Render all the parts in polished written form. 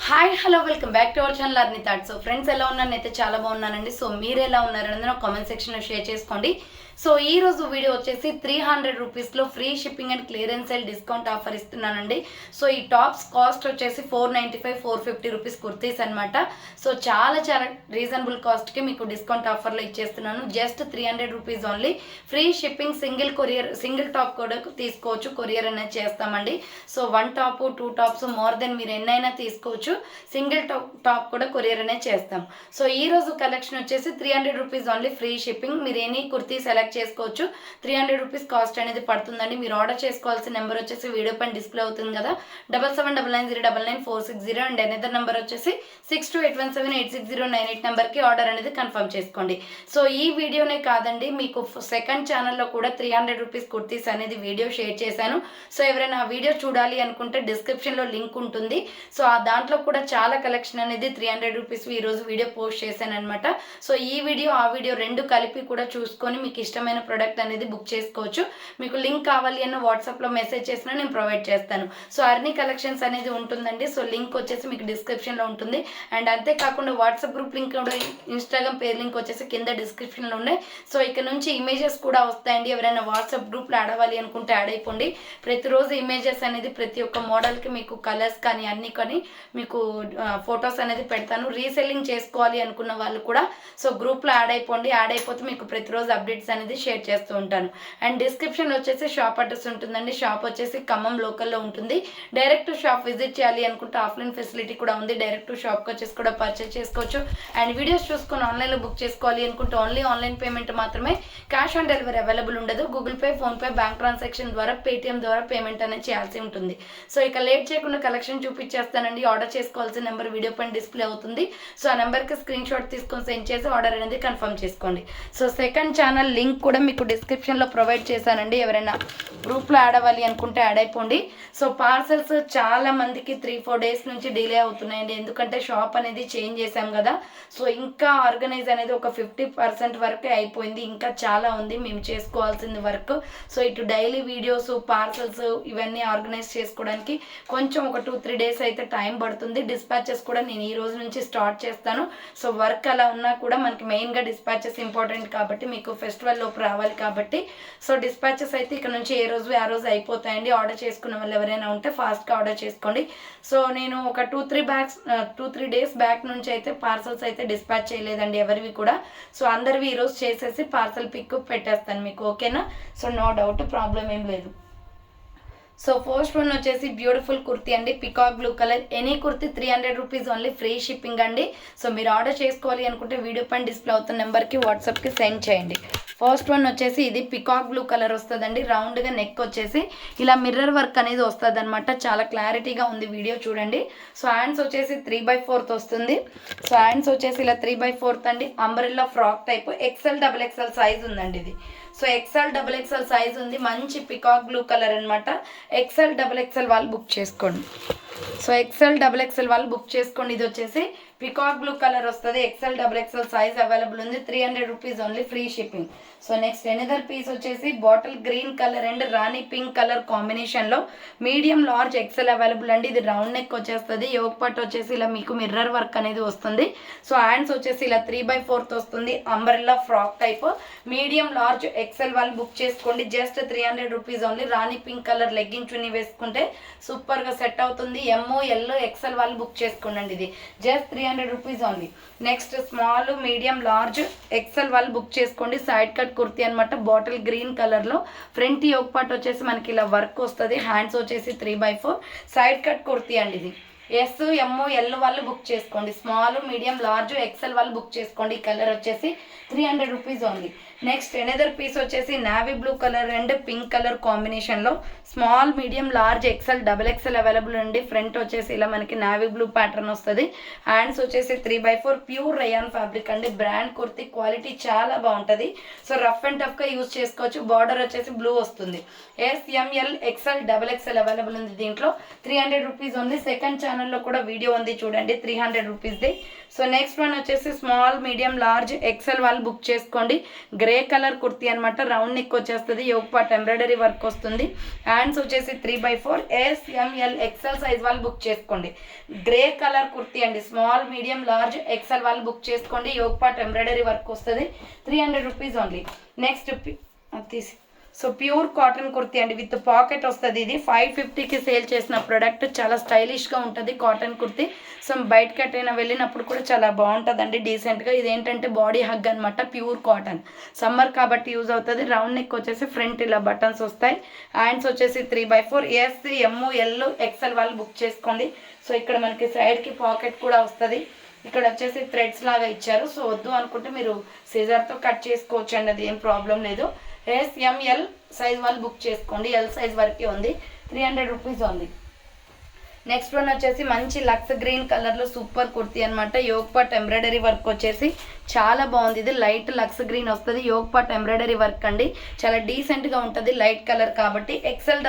Hi hello welcome back to our channel అర్ని thoughts. So friends ఎలా ఉన్నాను అయితే చాలా బాగున్నానండి. సో మీరు ఎలా ఉన్నారనేది నా కామెంట్ సెక్షన్లో షేర్ చేసుకోండి. సో ఈ రోజు వీడియో వచ్చేసి 300 రూపీస్లో free shipping and clearance sale discount offer ఇస్తున్నానండి. సో ఈ టాప్స్ కాస్ట్ వచ్చేసి 495 450 రూపీస్ కుర్తీస్ అనమాట. సో చాలా రీజనబుల్ కాస్ట్కి మీకు డిస్కౌంట్ ఆఫర్లో ఇచ్చేస్తున్నాను. Just 300 rupees only. Free shipping, single top కూడా తీసుకోవచ్చు, కొరియర్ అనేది చేస్తామండి. So 1 top 2 tops more than మీరు ఎన్నైనా తీసుకోవచ్చు. సింగిల్ టాప్ కూడా కొరియర్ అనేది చేస్తాం. సో ఈ రోజు కలెక్షన్ వచ్చేసి 300 రూపీస్ ఓన్లీ ఫ్రీ షిప్పింగ్. మీరు ఎనీ కుర్తీ సెలెక్ట్ చేసుకోవచ్చు. 300 రూపీస్ కాస్ట్ అనేది పడుతుందండి. మీరు ఆర్డర్ చేసుకోవాల్సిన నెంబర్ వచ్చేసి వీడియో పైన డిస్ప్లే అవుతుంది కదా, 7799099460 అండ్ అనదర్ నెంబర్ వచ్చేసి 6281786098 నెంబర్కి ఆర్డర్ అనేది కన్ఫర్మ్ చేసుకోండి. సో ఈ వీడియోనే కాదండి, మీకు సెకండ్ ఛానల్లో కూడా 300 రూపీస్ కుర్తీస్ అనేది వీడియో షేర్ చేశాను. సో ఎవరైనా ఆ వీడియో చూడాలి అనుకుంటే డిస్క్రిప్షన్లో లింక్ ఉంటుంది. సో ఆ దాంట్లో కూడా చాలా కలెక్షన్ అనేది 300 రూపీస్ ఈరోజు వీడియో పోస్ట్ చేశాను అనమాట. సో ఈ వీడియో ఆ వీడియో రెండు కలిపి కూడా చూసుకొని మీకు ఇష్టమైన ప్రోడక్ట్ అనేది బుక్ చేసుకోవచ్చు. మీకు లింక్ కావాలి అన్న వాట్సాప్లో మెసేజ్ చేసినా నేను ప్రొవైడ్ చేస్తాను. సో అర్ని కలెక్షన్స్ అనేది ఉంటుందండి. సో లింక్ వచ్చేసి మీకు డిస్క్రిప్షన్లో ఉంటుంది. అండ్ అంతేకాకుండా వాట్సాప్ గ్రూప్ లింక్ కూడా, ఇన్స్టాగ్రామ్ పేజ్ లింక్ వచ్చేసి కింద డిస్క్రిప్షన్లో ఉన్నాయి. సో ఇక్కడ నుంచి ఇమేజెస్ కూడా వస్తాయండి. ఎవరైనా వాట్సాప్ గ్రూప్లో యాడ్ అవ్వాలి అనుకుంటే యాడ్ అయిపోండి. ప్రతిరోజు ఇమేజెస్ అనేది ప్రతి ఒక్క మోడల్కి మీకు కలర్స్ కానీ అన్నీ కానీ మీకు ఫొటోస్ అనేది పెడతాను. రీసెల్లింగ్ చేసుకోవాలి అనుకున్న వాళ్ళు కూడా సో గ్రూప్లో యాడ్ అయిపోండి. యాడ్ అయిపోతే మీకు ప్రతిరోజు అప్డేట్స్ అనేది షేర్ చేస్తూ ఉంటాను. అండ్ డిస్క్రిప్షన్ వచ్చేసి షాప్ అడ్రస్ ఉంటుందండి. షాప్ వచ్చేసి ఖమ్మం లోకల్లో ఉంటుంది. డైరెక్ట్ షాప్ విజిట్ చేయాలి అనుకుంటే ఆఫ్లైన్ ఫెసిలిటీ కూడా ఉంది. డైరెక్ట్ షాప్కి వచ్చేసి కూడా పర్చేస్ చేసుకోవచ్చు. అండ్ వీడియోస్ చూసుకొని ఆన్లైన్లో బుక్ చేసుకోవాలి అనుకుంటే ఓన్లీ ఆన్లైన్ పేమెంట్ మాత్రమే, క్యాష్ ఆన్ డెలివరీ అవైలబుల్ ఉండదు. Google pay, PhonePe, bank transaction ద్వారా, పేటిఎం ద్వారా పేమెంట్ అనేది చేయాల్సి ఉంటుంది. సో ఇక లేట్ చేయకుండా కలెక్షన్ చూపించేస్తానండి. ఆర్డర్ చేసుకోవాల్సిన నెంబర్ వీడియో పైన డిస్ప్లే అవుతుంది. సో ఆ నెంబర్కి స్క్రీన్ షాట్ తీసుకొని సెండ్ చేసి ఆర్డర్ అనేది కన్ఫర్మ్ చేసుకోండి. సో సెకండ్ ఛానల్ లింక్ కూడా మీకు డిస్క్రిప్షన్లో ప్రొవైడ్ చేశానండి. ఎవరైనా గ్రూప్లో యాడ్ అవ్వాలి అనుకుంటే యాడ్ అయిపోండి. సో పార్సల్స్ చాలా మందికి 3-4 డేస్ నుంచి డిలే అవుతున్నాయండి. ఎందుకంటే షాప్ అనేది చేంజ్ చేశాం కదా. సో ఇంకా ఆర్గనైజ్ అనేది ఒక 50% వరకే అయిపోయింది. ఇంకా చాలా ఉంది మేము చేసుకోవాల్సింది వర్క్. సో ఇటు డైలీ వీడియోస్, పార్సల్స్ ఇవన్నీ ఆర్గనైజ్ చేసుకోవడానికి కొంచెం ఒక 2-3 డేస్ అయితే టైం పడుతుంది. డిస్పాచెస్ కూడా నేను ఈ రోజు నుంచి స్టార్ట్ చేస్తాను. సో వర్క్ అలా ఉన్నా కూడా మనకి మెయిన్గా డిస్పాచెస్ ఇంపార్టెంట్ కాబట్టి, మీకు ఫెస్టివల్ లోపు రావాలి కాబట్టి, సో డిస్పాచెస్ అయితే ఇక్కడ నుంచి ఏ రోజు ఆ రోజు అయిపోతాయండి. ఆర్డర్ చేసుకున్న వాళ్ళు ఎవరైనా ఉంటే ఫాస్ట్గా ఆర్డర్ చేసుకోండి. సో నేను ఒక 2-3 డేస్ బ్యాక్ నుంచి అయితే పార్సల్స్ అయితే డిస్పాచ్ చేయలేదండి ఎవరివి కూడా. సో అందరివి ఈరోజు చేసేసి పార్సల్ పిక్ పెట్టేస్తాను మీకు, ఓకేనా? సో నో డౌట్, ప్రాబ్లం ఏం లేదు. సో ఫస్ట్ వన్ వచ్చేసి బ్యూటిఫుల్ కుర్తీ అండి, peacock blue colour. Any kurti 300 rupees only, free shipping అండి. సో మీరు ఆర్డర్ చేసుకోవాలి అనుకుంటే వీడియో పైన డిస్ప్లే అవుతున్న నెంబర్కి వాట్సాప్కి సెండ్ చేయండి. ఫస్ట్ వన్ వచ్చేసి ఇది పికాక్ బ్లూ కలర్ వస్తుందండి. రౌండ్గా నెక్ వచ్చేసి ఇలా మిర్రర్ వర్క్ అనేది వస్తుంది అనమాట. చాలా క్లారిటీగా ఉంది వీడియో చూడండి. సో హ్యాండ్స్ వచ్చేసి 3/4 వస్తుంది. సో హ్యాండ్స్ వచ్చేసి ఇలా 3/4 అండి. Umbrella frock type, XL XXL size ఉందండి ఇది. సో XL XXL సైజ్ ఉంది. మంచి పికాక్ బ్లూ కలర్ అనమాట. XL XXL వాళ్ళు బుక్ చేసుకోండి. సో XL XXL వాళ్ళు బుక్ చేసుకోండి. ఇది వచ్చేసి పికాక్ బ్లూ కలర్ వస్తుంది. XL XXL సైజ్ అవైలబుల్ ఉంది. 300 rupees only, free shipping. So next another piece వచ్చేసి bottle green colour and rani pink colour కాంబినేషన్లో మీడియం లార్జ్ XL అవైలబుల్ అండి. ఇది రౌండ్ నెక్ వచ్చేస్తుంది. యోగ్ పట్ వచ్చేసి ఇలా మీకు మిర్రర్ వర్క్ అనేది వస్తుంది. సో హ్యాండ్స్ వచ్చేసి ఇలా 3/4 వస్తుంది. Umbrella frock type, medium large XL వాళ్ళు బుక్ చేసుకోండి. Just 300 rupees only. Rani pink colour legging chunni వేసుకుంటే సూపర్గా సెట్ అవుతుంది. ML XL వాళ్ళు బుక్ చేసుకోండి. ఇది just 300 rupees only. Next small, medium, large XL వాళ్ళు బుక్ చేసుకోండి. సైడ్ కట్ కుర్తీ అనమాట, బాటిల్ గ్రీన్ కలర్లో. ఫ్రంట్ యోగ్ పార్ట్ వచ్చేసి మనకి ఇలా వర్క్ వస్తుంది. హ్యాండ్స్ వచ్చేసి 3/4. సైడ్ కట్ కుర్తీ అండి ఇది. SML వాళ్ళు బుక్ చేసుకోండి. స్మాల్, మీడియం, లార్జ్ XL వాళ్ళు బుక్ చేసుకోండి. ఈ కలర్ వచ్చేసి 300 rupees only. Next another piece వచ్చేసి navy blue colour and pink colour కాంబినేషన్లో small, medium, large XL XXL available అండి. ఫ్రంట్ వచ్చేసి ఇలా మనకి నావీ బ్లూ ప్యాటర్న్ వస్తుంది. హ్యాండ్స్ వచ్చేసి 3/4 ప్యూర్ రయాన్ ఫ్యాబ్రిక్ అండి. బ్రాండ్ కుర్తీ, క్వాలిటీ చాలా బాగుంటుంది. సో రఫ్ అండ్ టఫ్గా యూజ్ చేసుకోవచ్చు. బార్డర్ వచ్చేసి బ్లూ వస్తుంది. SML XL XXL అవైలబుల్ ఉంది. దీంట్లో 300 రూపీస్ ఓన్లీ. సెకండ్ ఛానల్ ఛానల్లో కూడా వీడియో ఉంది చూడండి, 300 రూపీస్ది. సో నెక్స్ట్ వన్ వచ్చేసి స్మాల్ మీడియం లార్జ్ ఎక్సెల్ వాళ్ళు బుక్ చేసుకోండి. గ్రే కలర్ కుర్తీ అనమాట, రౌండ్ నెక్ వచ్చేస్తుంది, యోగ్ పార్ట్ ఎంబ్రాయిడరీ వర్క్ వస్తుంది. హ్యాండ్స్ వచ్చేసి 3/4 SML ఎక్సెల్ సైజ్ వాళ్ళు బుక్ చేసుకోండి. గ్రే కలర్ కుర్తీ అండి, స్మాల్ మీడియం లార్జ్ ఎక్సెల్ వాళ్ళు బుక్ చేసుకోండి. యోగ్ పార్ట్ ఎంబ్రాయిడరీ వర్క్ వస్తుంది, 300 రూపీస్ ఓన్లీ. నెక్స్ట్ తీసి సో ప్యూర్ కాటన్ కుర్తీ అండి, విత్ పాకెట్ వస్తుంది. ఇది 550కి సేల్ చేసిన ప్రోడక్ట్, చాలా స్టైలిష్గా ఉంటుంది కాటన్ కుర్తీ. సో బయటకి ఎట్టైనా వెళ్ళినప్పుడు కూడా చాలా బాగుంటుందండి డీసెంట్గా. ఇదేంటంటే బాడీ హగ్ అనమాట, ప్యూర్ కాటన్, సమ్మర్ కాబట్టి యూజ్ అవుతుంది. రౌండ్ నెక్ వచ్చేసి ఫ్రంట్ ఇలా బటన్స్ వస్తాయి. హ్యాండ్స్ వచ్చేసి 3/4 SML ఎక్సెల్ వాళ్ళు బుక్ చేసుకోండి. సో ఇక్కడ మనకి సైడ్కి పాకెట్ కూడా వస్తుంది. ఇక్కడ వచ్చేసి థ్రెడ్స్ లాగా ఇచ్చారు. సో వద్దు అనుకుంటే మీరు సిజర్తో కట్ చేసుకోవచ్చు అండి, అది ఏం ప్రాబ్లం లేదు. SML సైజ్ వాళ్ళు బుక్ చేసుకోండి, ఎల్ సైజ్ వరకే ఉంది, 300 రూపీస్ ఉంది. నెక్స్ట్ వన్ వచ్చేసి మంచి లక్స్ గ్రీన్ కలర్లో సూపర్ కుర్తీ అనమాట. యోగ్ పార్ట్ ఎంబ్రాయిడరీ వర్క్ వచ్చేసి చాలా బాగుంది. ఇది లైట్ లక్స్ గ్రీన్ వస్తుంది, యోగ్ పార్ట్ ఎంబ్రాయిడరీ వర్క్ అండి, చాలా డీసెంట్గా ఉంటుంది, లైట్ కలర్ కాబట్టి. XL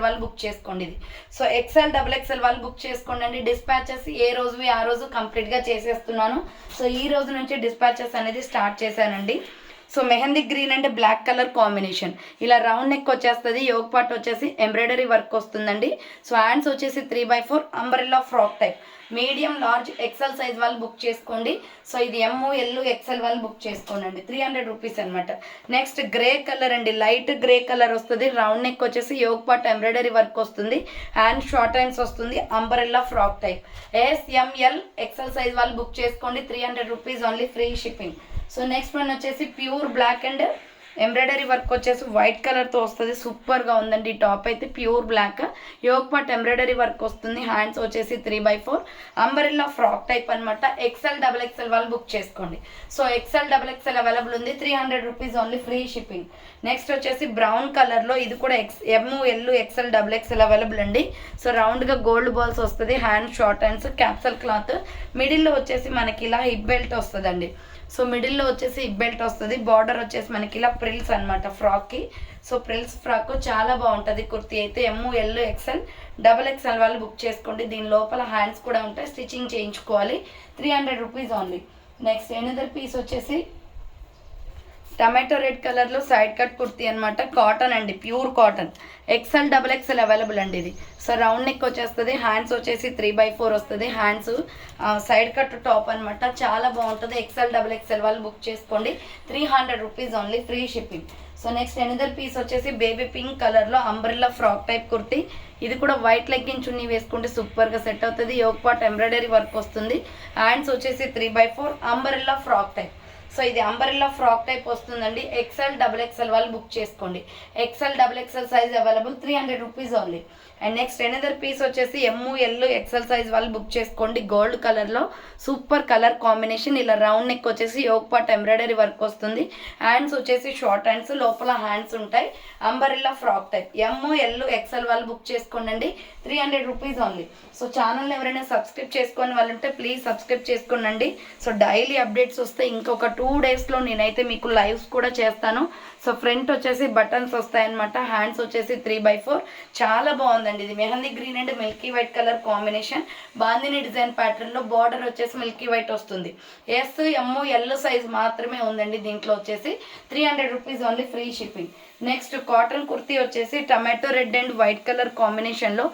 వాళ్ళు బుక్ చేసుకోండి ఇది. సో XL వాళ్ళు బుక్ చేసుకోండి అండి. డిస్పాచెస్ ఏ రోజువి ఆ రోజు కంప్లీట్గా చేసేస్తున్నాను. సో ఈ రోజు నుంచి డిస్పాచెస్ అనేది స్టార్ట్ చేశానండి. So mehndi green and black colour combination, ఇలా రౌండ్ నెక్ వచ్చేస్తుంది, యోగ్ పార్ట్ వచ్చేసి ఎంబ్రాయిడరీ వర్క్ వస్తుందండి. సో హ్యాండ్స్ వచ్చేసి 3/4 umbrella frock type, medium large XL size వాళ్ళు బుక్ చేసుకోండి. సో ఇది ML XL వాళ్ళు బుక్ చేసుకోండి అండి, 300 రూపీస్ అనమాట. నెక్స్ట్ గ్రే కలర్ అండి, లైట్ గ్రే కలర్ వస్తుంది, రౌండ్ నెక్ వచ్చేసి యోగ్ పార్ట్ ఎంబ్రాయిడరీ వర్క్ వస్తుంది, హ్యాండ్ షార్ట్ హ్యాండ్స్ వస్తుంది, umbrella frock type. SML XL size వాళ్ళు బుక్ చేసుకోండి, 300 rupees only, free shipping. So next one వచ్చేసి pure black and embroidery work వచ్చేసి white కలర్తో వస్తుంది, సూపర్గా ఉందండి. ఈ టాప్ అయితే pure black, yoke part embroidery work వస్తుంది, హ్యాండ్స్ వచ్చేసి 3/4 అంబ్రెల్లా ఫ్రాక్ టైప్ అనమాట. XL వాళ్ళు బుక్ చేసుకోండి. సో XL అవైలబుల్ ఉంది, 300 rupees only, free shipping. Next వచ్చేసి బ్రౌన్ కలర్లో, ఇది కూడా ML XL అవైలబుల్ అండి. సో రౌండ్గా గోల్డ్ బాల్స్ వస్తుంది, hand short hands, capsule cloth, మిడిల్లో వచ్చేసి మనకి ఇలా హిప్ బెల్ట్ వస్తుందండి. సో మిడిల్లో వచ్చేసి హిప్ బెల్ట్ వస్తుంది, బార్డర్ వచ్చేసి మనకి ఇలా ప్రిల్స్ అనమాట ఫ్రాక్కి. సో ప్రిల్స్ ఫ్రాక్ చాలా బాగుంటుంది కుర్తీ అయితే. ML XL వాళ్ళు బుక్ చేసుకోండి. దీని లోపల హ్యాండ్స్ కూడా ఉంటాయి, స్టిచ్చింగ్ చేయించుకోవాలి, 300 rupees only. Next another piece వచ్చేసి టమాటో రెడ్ కలర్లో సైడ్ కట్ కుర్తీ అనమాట, కాటన్ అండి, ప్యూర్ కాటన్, XL అవైలబుల్ అండి ఇది. సో రౌండ్ నెక్ వచ్చేస్తుంది, హ్యాండ్స్ వచ్చేసి 3/4 వస్తుంది, హ్యాండ్స్ సైడ్ కట్ టాప్ అనమాట, చాలా బాగుంటుంది. XL వాళ్ళు బుక్ చేసుకోండి, 300 rupees only, free shipping. So next another piece వచ్చేసి బేబీ పింక్ కలర్లో అంబ్రెల్లా ఫ్రాక్ టైప్ కుర్తీ. ఇది కూడా వైట్ లెగ్గిన్ చున్నీ వేసుకుంటే సూపర్గా సెట్ అవుతుంది, యోగ్ పార్ట్ ఎంబ్రాయిడరీ వర్క్ వస్తుంది, హ్యాండ్స్ వచ్చేసి 3/4 అంబ్రెల్లా ఫ్రాక్ టైప్. సో ఇది అంబ్రెల్లా ఫ్రాక్ టైప్ వస్తుందండి. XL వాళ్ళు బుక్ చేసుకోండి. XL size available, 300 rupees only. And next another piece వచ్చేసి ML XL సైజ్ వాళ్ళు బుక్ చేసుకోండి. గోల్డ్ కలర్లో సూపర్ కలర్ కాంబినేషన్, ఇలా రౌండ్ నెక్ వచ్చేసి యోగ్ పార్ట్ ఎంబ్రాయిడరీ వర్క్ వస్తుంది, హ్యాండ్స్ వచ్చేసి షార్ట్ హ్యాండ్స్, లోపల హ్యాండ్స్ ఉంటాయి, umbrella frock type. ML XL వాళ్ళు బుక్ చేసుకోండి, 300 రూపీస్ ఓన్లీ. సో ఛానల్ని ఎవరైనా సబ్స్క్రైబ్ చేసుకొని వాళ్ళు ఉంటే ప్లీజ్ సబ్స్క్రైబ్ చేసుకోండి. సో డైలీ అప్డేట్స్ వస్తే ఇంకొక 2 డేస్లో నేనైతే మీకు లైవ్స్ కూడా చేస్తాను. సో ఫ్రంట్ వచ్చేసి బటన్స్ వస్తాయన్నమాట, హ్యాండ్స్ వచ్చేసి 3/4, చాలా బాగుందండి. ఇది mehndi green and milky white colour combination, bandhani design ప్యాటర్న్లో, బార్డర్ వచ్చేసి మిల్కీ వైట్ వస్తుంది. SML సైజ్ మాత్రమే ఉందండి దీంట్లో వచ్చేసి, 300 rupees only, free shipping. Next cotton kurti వచ్చేసి tomato red and white colour కాంబినేషన్లో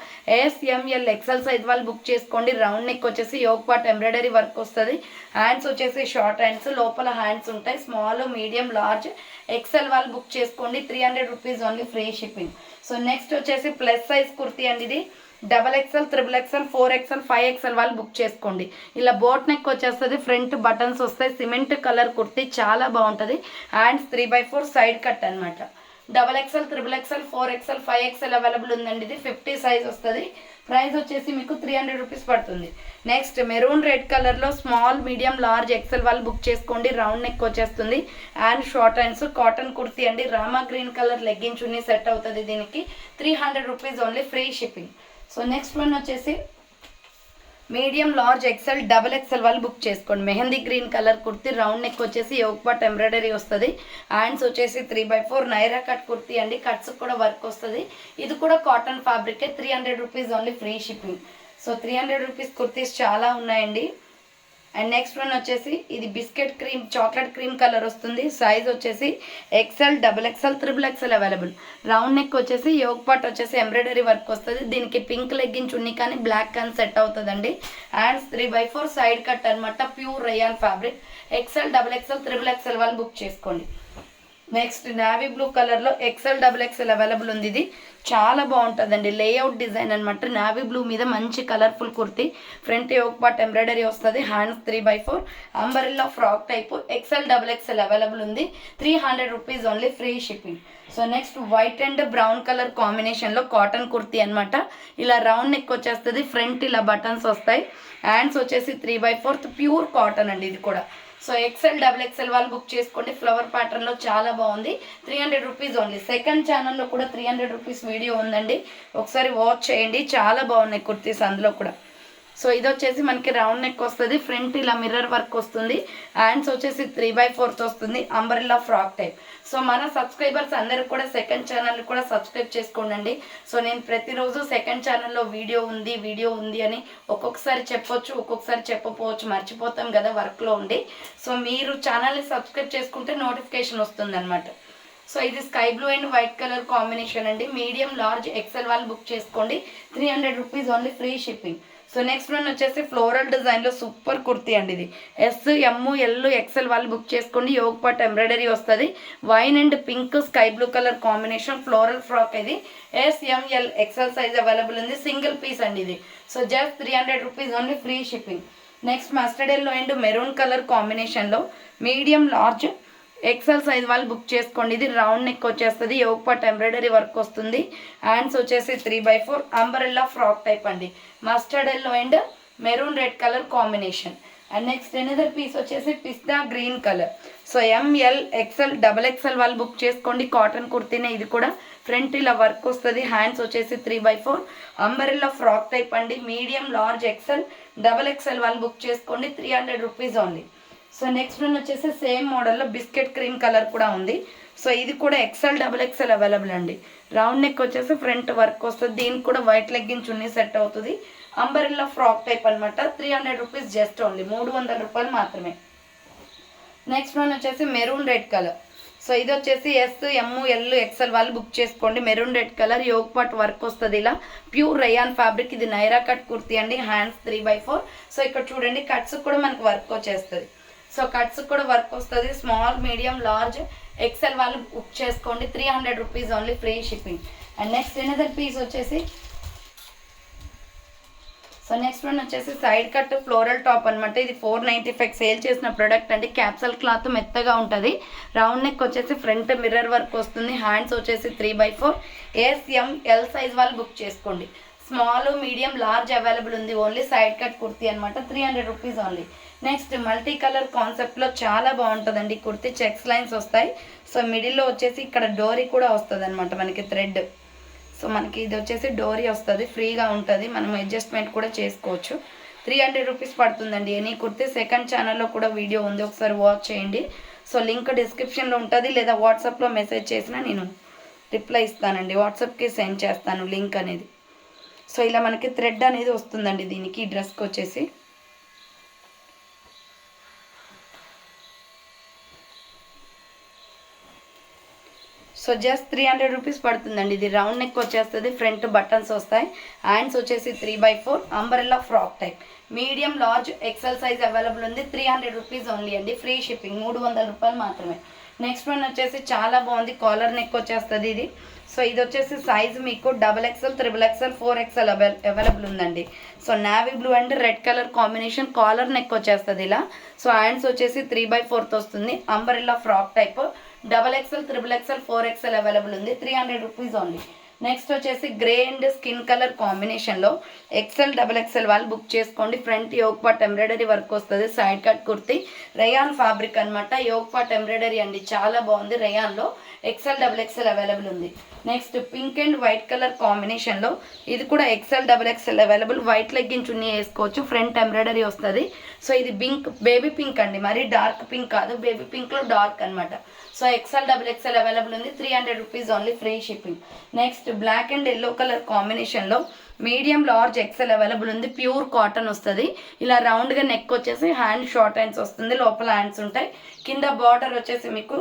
SML XL సైజ్ వాళ్ళు బుక్ చేసుకోండి. రౌండ్ నెక్ వచ్చేసి యోగ్ పార్ట్ ఎంబ్రాయిడరీ వర్క్ వస్తుంది, హ్యాండ్స్ వచ్చేసి షార్ట్ హ్యాండ్స్, లోపల హ్యాండ్స్ ఉంటాయి, స్మాల్ మీడియం లార్జ్ XL వాళ్ళు బుక్ చేసుకోండి, 300 rupees only, free shipping. So next వచ్చేసి ప్లస్ సైజ్ కుర్తీ అండి, ఇది XXL, XXL, 4XL, 5XL వాళ్ళు బుక్ చేసుకోండి. ఇలా బోట్ నెక్ వచ్చేస్తుంది, ఫ్రంట్ బటన్స్ వస్తాయి, సిమెంట్ కలర్ కుర్తీ చాలా బాగుంటుంది, హ్యాండ్స్ 3/4 సైడ్ కట్ అనమాట. XXL, XXL, 4XL, 5XL available ఉందండి. ఇది 50 సైజ్ వస్తుంది, ప్రైస్ వచ్చేసి మీకు 300 రూపీస్ పడుతుంది. నెక్స్ట్ మెరూన్ రెడ్ కలర్లో స్మాల్ మీడియం లార్జ్ XL వాళ్ళు బుక్ చేసుకోండి. రౌండ్ నెక్ వచ్చేస్తుంది, and short hands, cotton kurti అండి, Rama green colour legging chunni set అవుతుంది దీనికి, 300 rupees only, free shipping. So next one వచ్చేసి మీడియం లార్జ్ XXL వాళ్ళు బుక్ చేసుకోండి. Mehndi green colour kurti, round neck వచ్చేసి యోగ్ పార్ట్ ఎంబ్రాయిడరీ వస్తుంది, హ్యాండ్స్ వచ్చేసి 3/4 నైరా కట్ కుర్తీ అండి, కట్స్ కూడా వర్క్ వస్తుంది. ఇది కూడా కాటన్ ఫ్యాబ్రికే, 300 rupees only, free shipping. So 300 rupees kurtis చాలా ఉన్నాయండి. అండ్ నెక్స్ట్ వన్ వచ్చేసి ఇది biscuit cream chocolate cream colour వస్తుంది. సైజ్ వచ్చేసి XL, XXL, XXL available. Round neck వచ్చేసి యోగ్ పార్ట్ వచ్చేసి ఎంబ్రాయిడరీ వర్క్ వస్తుంది. దీనికి పింక్ లెగ్గిన్ చున్నీ కానీ బ్లాక్ కానీ సెట్ అవుతుందండి. హ్యాండ్స్ 3/4 సైడ్ కట్ అనమాట, pure rayon fabric. XL, XXL, XXL వాళ్ళు బుక్ చేసుకోండి. నెక్స్ట్ నావీ బ్లూ కలర్లో XL, XXL అవైలబుల్ ఉంది. ఇది చాలా బాగుంటుందండి, లేఅవుట్ డిజైన్ అనమాట. నావీ బ్లూ మీద మంచి colourful kurti. Front yoke part embroidery వస్తుంది. Hands 3/4 umbrella frock type. XL, XXL available ఉంది. 300 rupees only, free shipping. So next white and brown colour కాంబినేషన్లో కాటన్ కుర్తీ అనమాట. ఇలా రౌండ్ నెక్ వచ్చేస్తుంది, ఫ్రంట్ ఇలా బటన్స్ వస్తాయి. హ్యాండ్స్ వచ్చేసి 3/4 ప్యూర్ కాటన్ అండి ఇది కూడా. సో XL, XXL వాళ్ళు బుక్ చేసుకోండి. ఫ్లవర్ ప్యాటర్న్లో చాలా బాగుంది. 300 రూపీస్ ఓన్లీ. సెకండ్ ఛానల్లో కూడా 300 రూపీస్ వీడియో ఉందండి, ఒకసారి వాచ్ చేయండి. చాలా బాగున్నాయి కుర్తీస్ అందులో కూడా. సో ఇది వచ్చేసి మనకి రౌండ్ నెక్ వస్తుంది, ఫ్రంట్ ఇలా మిర్రర్ వర్క్ వస్తుంది. హ్యాండ్స్ వచ్చేసి 3/4 వస్తుంది, అంబరెల్లా ఫ్రాక్ టైప్. సో మన సబ్స్క్రైబర్స్ అందరికి కూడా సెకండ్ ఛానల్ కూడా సబ్స్క్రైబ్ చేసుకోండి. సో నేను ప్రతిరోజు సెకండ్ ఛానల్లో వీడియో ఉంది అని ఒక్కొక్కసారి చెప్పొచ్చు, ఒక్కొక్కసారి చెప్పకపోవచ్చు, మర్చిపోతాం కదా వర్క్లో ఉండి. సో మీరు ఛానల్ని సబ్స్క్రైబ్ చేసుకుంటే నోటిఫికేషన్ వస్తుంది అనమాట. సో ఇది sky blue and white colour combination అండి. మీడియం, లార్జ్, XL వాళ్ళు బుక్ చేసుకోండి. 300 rupees only, free shipping. So next one వచ్చేసి ఫ్లోరల్ డిజైన్లో సూపర్ కుర్తీ అండి. ఇది S, M, L, XL వాళ్ళు బుక్ చేసుకోండి. యోగ్ పార్ట్ ఎంబ్రాయిడరీ వస్తుంది. Wine and pink sky blue colour combination floral frock. ఇది S, M, L, XL size available ఉంది. Single piece అండి ఇది. So just 300 rupees only, free shipping. Next mustard yellow and maroon colour కాంబినేషన్లో medium, large, XL size వాళ్ళు book చేసుకోండి. ఇది round neck వచ్చేస్తుంది, yoke part embroidery work వస్తుంది. Hands వచ్చేసి 3/4 అంబరెల్లా ఫ్రాక్ టైప్ అండి. Mustard yellow and maroon red colour combination. And next another piece వచ్చేసి pista green colour. So M, L, XL, XXL వాళ్ళు book చేసుకోండి. కాటన్ కుర్తీనే ఇది కూడా. ఫ్రంట్ ఇలా వర్క్ వస్తుంది. హ్యాండ్స్ వచ్చేసి 3/4 అంబరెల్లా ఫ్రాక్ టైప్ అండి. మీడియం, లార్జ్, XL, XXL వాళ్ళు బుక్ చేసుకోండి. 300 rupees only. So next one వచ్చేసి సేమ్ మోడల్లో బిస్కెట్ క్రీమ్ కలర్ కూడా ఉంది. సో ఇది కూడా XL, XXL అవైలబుల్ అండి. రౌండ్ నెక్ వచ్చేసి ఫ్రంట్ వర్క్ వస్తుంది. దీనికి కూడా వైట్ లెగ్గిన్ చున్నీ సెట్ అవుతుంది. అంబరెల్లా ఫ్రాక్ టైప్ అనమాట. 300 రూపీస్ జస్ట్ ఓన్లీ, 300 రూపాయలు మాత్రమే. నెక్స్ట్ వన్ వచ్చేసి మెరూన్ రెడ్ కలర్. సో ఇది వచ్చేసి S, M, L, XL వాళ్ళు బుక్ చేసుకోండి. Maroon red colour, yoke part work వస్తుంది. ఇలా ప్యూర్ రయాన్ ఫ్యాబ్రిక్. ఇది నైరా కట్ కుర్తీ అండి. హ్యాండ్స్ 3/4. సో ఇక్కడ చూడండి, కట్స్ కూడా మనకు వర్క్ వచ్చేస్తుంది. సో కట్స్ కూడా వర్క్ వస్తుంది. స్మాల్, మీడియం, లార్జ్, XL వాళ్ళు బుక్ చేసుకోండి. 300 rupees only, free shipping. And next another piece వచ్చేసి సో నెక్స్ట్ వన్ వచ్చేసి సైడ్ కట్ ఫ్లోరల్ టాప్ అనమాట. ఇది 495 సేల్ చేసిన ప్రోడక్ట్ అండి. క్యాప్సల్ క్లాత్ మెత్తగా ఉంటుంది. రౌండ్ నెక్ వచ్చేసి ఫ్రంట్ మిర్రర్ వర్క్ వస్తుంది. హ్యాండ్స్ వచ్చేసి 3/4 S, M, L సైజ్ వాళ్ళు బుక్ చేసుకోండి. స్మాల్, మీడియం, లార్జ్ అవైలబుల్ ఉంది. ఓన్లీ సైడ్ కట్ కుర్తీ అనమాట. 300 rupees only. Next multi colour కాన్సెప్ట్లో చాలా బాగుంటుందండి కుర్తీ. చెక్స్ లైన్స్ వస్తాయి. సో మిడిల్లో వచ్చేసి ఇక్కడ డోరీ కూడా వస్తుంది అనమాట, మనకి థ్రెడ్. సో మనకి ఇది వచ్చేసి డోరీ వస్తుంది, ఫ్రీగా ఉంటుంది. మనం అడ్జస్ట్మెంట్ కూడా చేసుకోవచ్చు. 300 రూపీస్ పడుతుందండి ఎనీ కుర్తీ. సెకండ్ ఛానల్లో కూడా వీడియో ఉంది, ఒకసారి వాచ్ చేయండి. సో లింక్ డిస్క్రిప్షన్లో ఉంటుంది, లేదా వాట్సాప్లో మెసేజ్ చేసినా నేను రిప్లై ఇస్తానండి. వాట్సాప్కి సెండ్ చేస్తాను లింక్ అనేది. సో ఇలా మనకి థ్రెడ్ అనేది వస్తుందండి దీనికి, ఈ డ్రెస్కి వచ్చేసి. సో జస్ట్ 300 రూపీస్ పడుతుందండి. ఇది రౌండ్ నెక్ వచ్చేస్తుంది, ఫ్రంట్ బటన్స్ వస్తాయి. హ్యాండ్స్ వచ్చేసి 3/4 umbrella frock type. Medium, large, XL size available ఉంది. 300 రూపీస్ ఓన్లీ అండి, ఫ్రీ షిప్పింగ్. 300 రూపాయలు మాత్రమే. నెక్స్ట్ వన్ వచ్చేసి చాలా బాగుంది, కాలర్ నెక్ వచ్చేస్తుంది ఇది. సో ఇది వచ్చేసి సైజ్ మీకు XXL, XXL, 4XL అవైలబుల్ ఉందండి. So navy blue and red colour combination, collar neck వచ్చేస్తుంది ఇలా. సో హ్యాండ్స్ వచ్చేసి 3/4 వస్తుంది. Umbrella frock type. XXL, XXL, 4XL available ఉంది. 300 రూపీస్ ఓన్లీ. నెక్స్ట్ వచ్చేసి గ్రే అండ్ స్కిన్ కలర్ కాంబినేషన్లో XL, XXL వాళ్ళు book చేసుకోండి. Front yoke part embroidery work వస్తుంది. Side cut kurti, rayon fabric అనమాట. యోగ్ పార్ట్ ఎంబ్రాయిడరీ అండి, చాలా బాగుంది. రయాన్లో XL, XXL అవైలబుల్ ఉంది. Next pink and white colour కాంబినేషన్లో ఇది కూడా XL, XXL available. White legging chunni వేసుకోవచ్చు. ఫ్రంట్ ఎంబ్రాయిడరీ వస్తుంది. సో ఇది బేబీ పింక్ అండి, మరి డార్క్ పింక్ కాదు, బేబీ పింక్లో డార్క్ అనమాట. సో XL, XXL అవైలబుల్ ఉంది. 300 rupees only, free shipping. Next next black and yellow colour కాంబినేషన్లో మీడియం లార్జ్ ఎక్సెల్ అవైలబుల్ ఉంది. ప్యూర్ కాటన్ వస్తుంది. ఇలా రౌండ్గా నెక్ వచ్చేసి హ్యాండ్ షార్ట్ హ్యాండ్స్ వస్తుంది, లోపల హ్యాండ్స్ ఉంటాయి. కింద బార్డర్ వచ్చేసి మీకు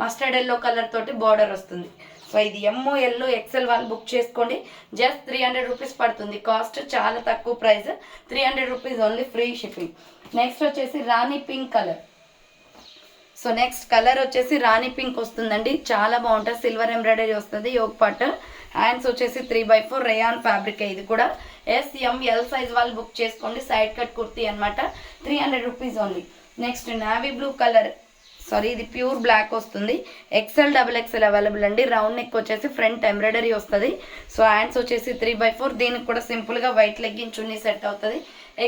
మస్టర్డ్ ఎల్లో కలర్ తోటి బార్డర్ వస్తుంది. సో ఇది ఎమ్ఓ ఎల్లో ఎక్సెల్ వాళ్ళు బుక్ చేసుకోండి. జస్ట్ 300 రూపీస్ పడుతుంది. కాస్ట్ చాలా తక్కువ price, 300 rupees only, free shipping. Next వచ్చేసి rani pink colour. So next colour వచ్చేసి రాణి పింక్ వస్తుందండి. చాలా బాగుంటుంది. సిల్వర్ ఎంబ్రాయిడరీ వస్తుంది. యోగ్ పార్ట్, హ్యాండ్స్ వచ్చేసి 3/4 రేయాన్ ఫ్యాబ్రిక్. ఇది కూడా SML సైజ్ వాళ్ళు బుక్ చేసుకోండి. సైడ్ కట్ కుర్తీ అనమాట, 300 rupees only. Next navy blue colour, sorry ఇది ప్యూర్ బ్లాక్ వస్తుంది. XL XXL అవైలబుల్ అండి. రౌండ్ నెక్ వచ్చేసి ఫ్రంట్ ఎంబ్రాయిడరీ వస్తుంది. సో హ్యాండ్స్ వచ్చేసి 3/4. దీనికి కూడా సింపుల్గా వైట్ లెగ్గిన్ చున్నీ సెట్ అవుతుంది.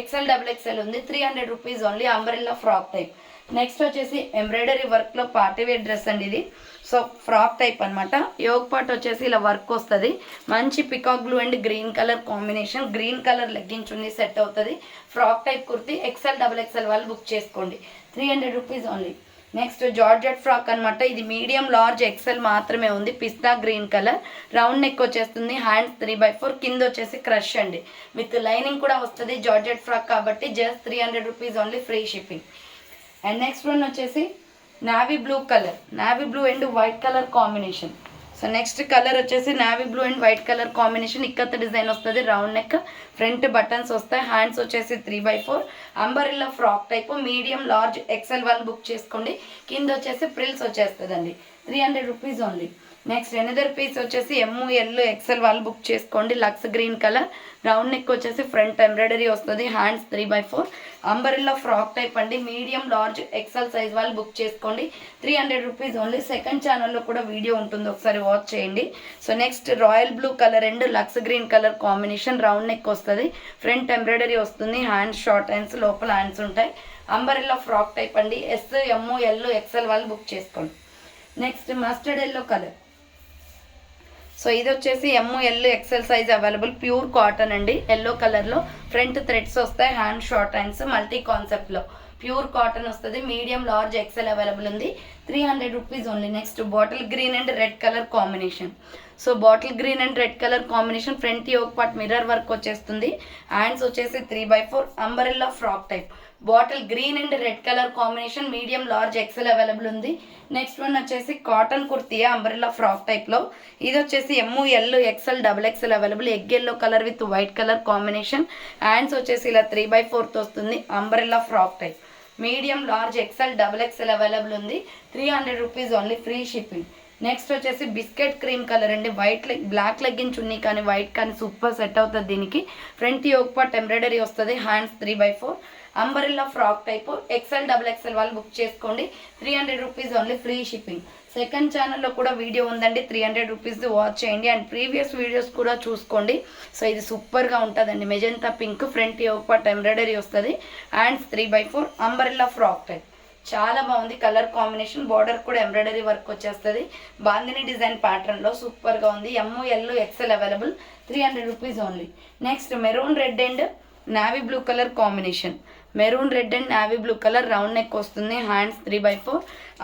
XL XXL ఉంది, 300 rupees only. Umbrella frock type. Next వచ్చేసి ఎంబ్రాయిడరీ వర్క్లో పార్టీ వేర్ డ్రెస్ అండి ఇది. సో ఫ్రాక్ టైప్ అనమాట. యోగ్ పార్ట్ వచ్చేసి ఇలా వర్క్ వస్తుంది. మంచి peacock blue and green colour combination. Green colour legging chunni set అవుతుంది. Frock type kurti. XL XXL వాళ్ళు బుక్ చేసుకోండి, 300 rupees only. Next georgette frock అనమాట. ఇది మీడియం లార్జ్ XL మాత్రమే ఉంది. Pista green colour, round neck వచ్చేస్తుంది. హ్యాండ్స్ 3/4. కింద వచ్చేసి క్రష్ అండి, విత్ లైనింగ్ కూడా వస్తుంది. జార్జెట్ ఫ్రాక్ కాబట్టి just 300 rupees only, free shipping. And next one వచ్చేసి navy blue colour, navy blue and white colour combination. So next colour వచ్చేసి navy blue and white colour combination. Ikat design వస్తుంది. Round neck, front buttons వస్తాయి. Hands వచ్చేసి 3/4. Umbrella frock type. Medium large XL వాళ్ళు book చేసుకోండి. కింద వచ్చేసి frills వచ్చేస్తుందండి, 300 rupees only. Next another piece వచ్చేసి ML XL వాళ్ళు బుక్ చేసుకోండి. Lux green colour, round neck వచ్చేసి ఫ్రంట్ ఎంబ్రాయిడరీ వస్తుంది. హ్యాండ్స్ 3/4. అంబరిల్లా ఫ్రాక్ టైప్ అండి. మీడియం లార్జ్ XL సైజ్ వాళ్ళు బుక్ చేసుకోండి, 300 రూపీస్ ఓన్లీ. సెకండ్ ఛానల్లో కూడా వీడియో ఉంటుంది, ఒకసారి వాచ్ చేయండి. So next royal blue colour and lux green colour combination. Round neck వస్తుంది. ఫ్రంట్ ఎంబ్రాయిడరీ వస్తుంది. హ్యాండ్స్ షార్ట్ హ్యాండ్స్, లోపల హ్యాండ్స్ ఉంటాయి. అంబరిల్లా ఫ్రాక్ టైప్ అండి. SML XL వాళ్ళు బుక్ చేసుకోండి. Next mustard yellow colour. So ఇది వచ్చేసి ML XL size available. Pure cotton అండి. ఎల్లో కలర్లో ఫ్రంట్ థ్రెడ్స్ వస్తాయి. హ్యాండ్ షార్ట్ హ్యాండ్స్, మల్టీ కాన్సెప్ట్లో ప్యూర్ కాటన్ వస్తుంది. మీడియం లార్జ్ XL అవైలబుల్ ఉంది, 300 rupees only. Next bottle green and red colour combination. So bottle green and red colour combination. Front yoke part mirror work వచ్చేస్తుంది. Hands వచ్చేసి 3/4. Umbrella frock type. Bottle green and red colour combination. Medium large XL available ఉంది. Next one వచ్చేసి cotton kurti umbrella frock టైప్లో. ఇది వచ్చేసి ML XL XXL available. Egg yellow colour with white colour combination. Hands వచ్చేసి ఇలా 3/4 వస్తుంది. Umbrella frock type. Medium large XL XXL available ఉంది, 300 rupees only, free shipping. Next వచ్చేసి బిస్కెట్ క్రీమ్ కలర్ అండి. White black legging చున్నీ కానీ white కానీ super set అవుతుంది దీనికి. ఫ్రంట్ యోగ్ పార్ట్ ఎంబ్రాయిడరీ వస్తుంది. Hands 3/4. Umbrella frock type. XL XXL వాళ్ళు book చేసుకోండి, 300 rupees only, free shipping. Second ఛానల్లో కూడా వీడియో ఉందండి, 300 రూపీస్ది వాచ్ చేయండి. అండ్ ప్రీవియస్ వీడియోస్ కూడా చూసుకోండి. సో ఇది సూపర్గా ఉంటుందండి. Magenta pink, front yoke part embroidery వస్తుంది. హ్యాండ్స్ 3/4. Umbrella frock type. చాలా బాగుంది కలర్ కాంబినేషన్. బార్డర్ కూడా ఎంబ్రాయిడరీ వర్క్ వచ్చేస్తుంది. బాందిని డిజైన్ ప్యాటర్న్లో సూపర్గా ఉంది. ML XL available, 300 rupees only. Next maroon red and navy blue colour combination. Maroon red and navy blue colour. Round neck వస్తుంది. Hands 3/4.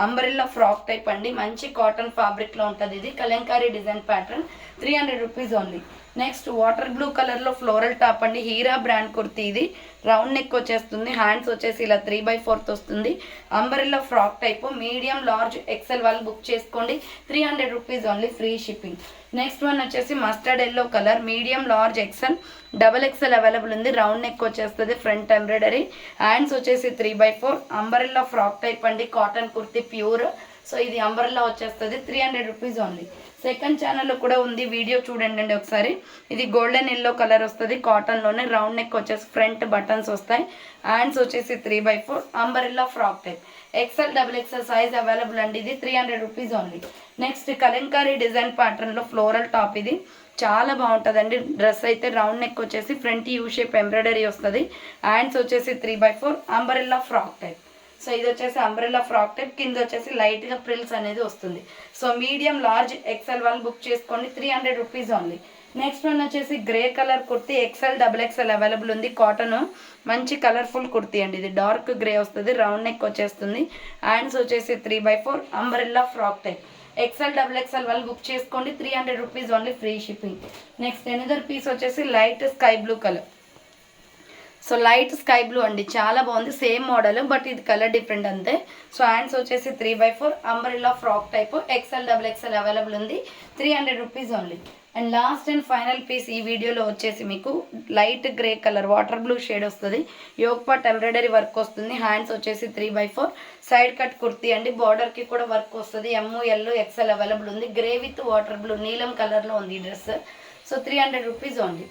Umbrella frock type అండి. మంచి cotton ఫ్యాబ్రిక్లో ఉంటుంది. ఇది Kalamkari design pattern, 300 rupees only. Next water blue కలర్లో floral top అండి. Heera brand kurti ఇది. Round neck వచ్చేస్తుంది. హ్యాండ్స్ వచ్చేసి ఇలా 3/4 వస్తుంది. Umbrella frock type. Medium large XL వాళ్ళు బుక్ చేసుకోండి, 300 rupees only, free shipping. Next one వచ్చేసి mustard yellow colour. Medium large XL XXL available ఉంది. రౌండ్ నెక్ వచ్చేస్తుంది. Front embroidery. హ్యాండ్స్ వచ్చేసి 3/4. అంబరిల్లా ఫ్రాక్ టైప్ అండి. Cotton kurti pure. సో ఇది umbrella వచ్చేస్తుంది, 300 rupees only. Second ఛానల్లో కూడా ఉంది, వీడియో చూడండి అండి ఒకసారి. ఇది గోల్డెన్ ఎల్లో కలర్ వస్తుంది. కాటన్లోనే రౌండ్ నెక్ వచ్చేసి ఫ్రంట్ బటన్స్ వస్తాయి. హ్యాండ్స్ వచ్చేసి 3/4. Umbrella frock type. XL XXL size available అండి. ఇది 300 rupees only. Next Kalamkari design ప్యాటర్న్లో ఫ్లోరల్ టాప్. ఇది చాలా బాగుంటుందండి. డ్రెస్ అయితే రౌండ్ నెక్ వచ్చేసి ఫ్రంట్ యూ షేప్ ఎంబ్రాయిడరీ వస్తుంది. హ్యాండ్స్ వచ్చేసి 3/4. Umbrella frock type. సో ఇది వచ్చేసి అంబ్రెల్లా ఫ్రాక్ టైప్. కింద వచ్చేసి లైట్గా ప్రిల్స్ అనేది వస్తుంది. సో మీడియం లార్జ్ XL వాళ్ళు బుక్ చేసుకోండి, 300 రూపీస్ ఓన్లీ. నెక్స్ట్ వన్ వచ్చేసి grey colour kurti. XL XXL available ఉంది. కాటన్ మంచి కలర్ఫుల్ కుర్తీ అండి. ఇది డార్క్ గ్రే వస్తుంది. రౌండ్ నెక్ వచ్చేస్తుంది. హ్యాండ్స్ వచ్చేసి 3/4. Umbrella frock type. XL double XL వాళ్ళు బుక్ చేసుకోండి. 300 rupees only, free shipping. Next another piece వచ్చేసి light sky blue colour. So light sky blue అండి, చాలా బాగుంది. సేమ్ మోడల్ బట్ ఇది కలర్ డిఫరెంట్ అంతే. సో హ్యాండ్స్ వచ్చేసి 3/4 umbrella frock type, XL double XL available ఉంది. 300 rupees only. And last and final piece ఈ వీడియోలో వచ్చేసి మీకు light grey colour water blue shade వస్తుంది. యోగ్ పార్ట్ ఎంబ్రాయిడరీ వర్క్ వస్తుంది. హ్యాండ్స్ వచ్చేసి 3/4 సైడ్ కట్ కుర్తీ అండి. బార్డర్కి కూడా వర్క్ వస్తుంది. ML XL అవైలబుల్ ఉంది. గ్రే విత్ వాటర్ బ్లూ నీలం కలర్లో ఉంది ఈ డ్రెస్. So 300 rupees only.